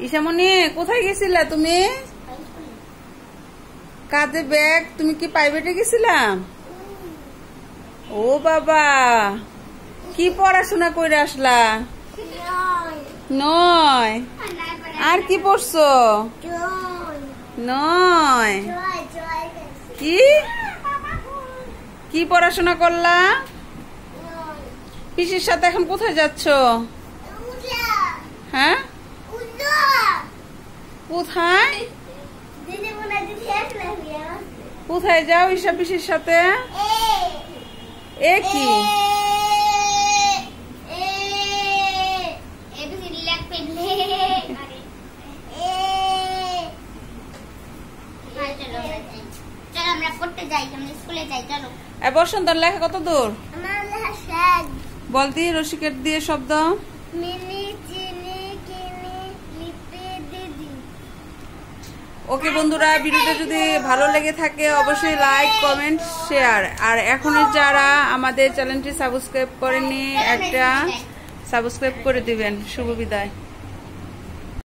ঈশামণি, কোথায় গেছিলা তুমি? কাঁধে ব্যাগ, তুমি কি প্রাইভেটে গেছিলা? ও বাবা, কি পড়াশোনা করে আসলা? নয়, আর কি পড়ছো? নয়, কি কি পড়াশোনা করলা? পিসির সাথে এখন কোথায় যাচ্ছ? হ্যাঁ, কোথায় কোথায় যাও ঈশা পিসির সাথে? এ কি? বসন্তর লেখা কত দূর বলতি? রসিকের দিয়ে শব্দ। ওকে বন্ধুরা, ভিডিওটা যদি ভালো লেগে থাকে অবশ্যই লাইক, কমেন্ট, শেয়ার। আর এখনো যারা আমাদের চ্যানেলটি সাবস্ক্রাইব করেনি, একটা সাবস্ক্রাইব করে দিবেন। শুভ বিদায়।